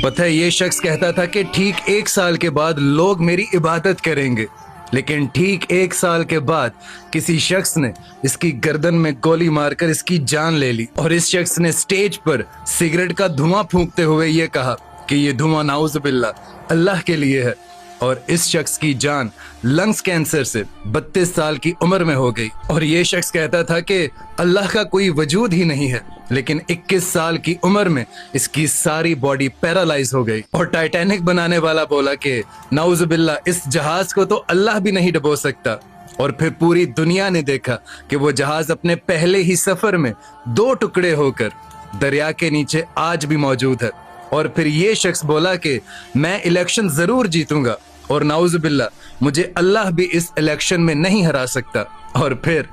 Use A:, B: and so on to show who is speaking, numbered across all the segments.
A: पता है, ये शख्स कहता था कि ठीक 1 साल के बाद लोग मेरी इबादत करेंगे, लेकिन ठीक 1 साल के बाद किसी शख्स ने इसकी गर्दन में गोली मारकर इसकी जान ले ली। और इस शख्स ने स्टेज पर सिगरेट का धुआं फूंकते हुए ये कहा कि ये धुआं नाउज़ुबिल्लाह अल्लाह के लिए है। और इस शख्स की जान लंग्स कैंसर से 32 साल की उम्र में हो गई। और ये शख्स कहता था कि अल्लाह का कोई वजूद ही नहीं है, लेकिन 21 साल की उम्र में इसकी सारी बॉडी पैरालाइज हो गई। और टाइटैनिक बनाने वाला बोला कि नाउज़ुबिल्लाह इस जहाज को तो अल्लाह भी नहीं डुबो सकता। और फिर पूरी दुनिया ने देखा कि वो जहाज अपने पहले ही सफर में 2 टुकड़े होकर दरिया के नीचे आज भी मौजूद है। और फिर ये शख्स बोला कि मैं इलेक्शन जरूर जीतूंगा और नाउज़ुबिल्लाह मुझे अल्लाह भी इस इलेक्शन में नहीं हरा सकता। और फिर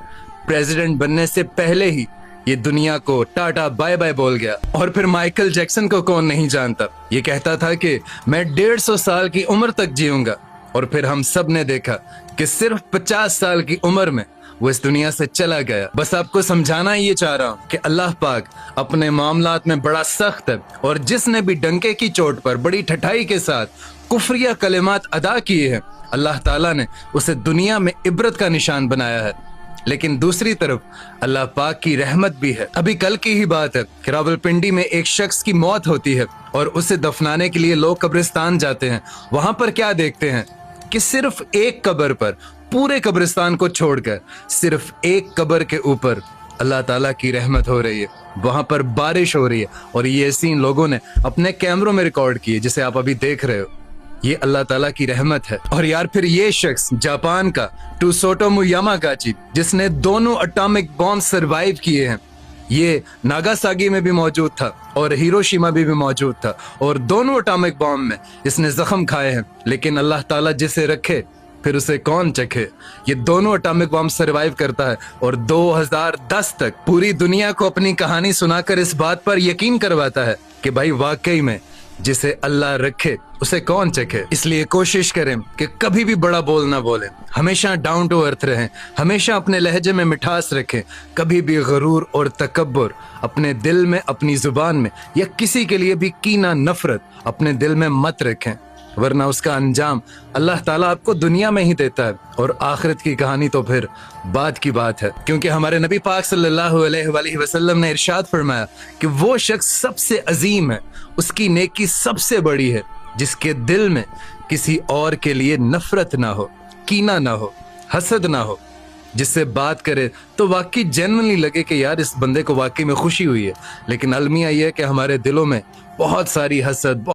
A: प्रेसिडेंट बनने से पहले ही ये दुनिया को टाटा बाय बाय बोल गया। और फिर माइकल जैक्सन को कौन नहीं जानता, ये कहता था कि मैं 150 साल की उम्र तक जीऊंगा। और फिर हम सब ने देखा कि सिर्फ 50 साल की उम्र में वो इस दुनिया से चला गया। बस आपको समझाना ये चाह रहा हूँ कि अल्लाह पाक अपने मामलात में बड़ा सख्त है, और जिसने भी डंके की चोट पर बड़ी ठठाई के साथ कुफरिया कलिमात अदा किए हैं, अल्लाह ताला ने उसे दुनिया में इबरत का निशान बनाया है। लेकिन दूसरी तरफ अल्लाह पाक की रहमत भी है। अभी कल की ही बात है कि रावलपिंडी में एक शख्स की मौत होती है और उसे दफनाने के लिए लोग कब्रिस्तान जाते हैं। वहां पर क्या देखते हैं कि सिर्फ एक कब्र पर, पूरे कब्रिस्तान को छोड़कर सिर्फ एक कब्र के ऊपर अल्लाह ताला की रहमत हो रही है, वहां पर बारिश हो रही है। और ये सीन लोगों ने अपने कैमरों में रिकॉर्ड किए, जिसे आप अभी देख रहे हो। ये अल्लाह ताला की रहमत है। और यार फिर ये शख्स जापान का टुसोटोमु यामागाची, जिसने दोनों एटॉमिक बॉम्ब सरवाइव किए हैं, ये नागासाकी में भी मौजूद था और हिरोशिमा में भी मौजूद था, और दोनों एटॉमिक बॉम्ब में इसने जख्म खाए हैं। लेकिन अल्लाह ताला जिसे रखे फिर उसे कौन चखे। ये दोनों एटॉमिक बॉम्ब सरवाइव करता है और 2010 तक पूरी दुनिया को अपनी कहानी सुनाकर इस बात पर यकीन करवाता है कि भाई वाकई में जिसे अल्लाह रखे उसे कौन चखे। इसलिए कोशिश करें कि कभी भी बड़ा बोल ना बोलें, हमेशा डाउन टू अर्थ रहें, हमेशा अपने लहजे में मिठास रखें, कभी भी गरूर और तकब्बुर अपने दिल में, अपनी जुबान में, या किसी के लिए भी कीना नफरत अपने दिल में मत रखें, वरना उसका अंजाम अल्लाह ताला आपको दुनिया में ही देता है, और आखिरत की कहानी तो फिर बाद की बात है। क्योंकि हमारे नबी पाक सल्लल्लाहु अलैहि वसल्लम ने इरशाद फरमाया कि वो शख्स सबसे अजीम है, उसकी नेकी सबसे बड़ी है, जिसके दिल में किसी और के लिए नफरत ना हो, कीना ना हो, हसद ना हो, जिससे बात करे तो वाकई जेन्युइनली लगे कि यार इस बंदे को वाकई में खुशी हुई है। लेकिन अलमिया ये है कि हमारे दिलों में बहुत सारी हसद,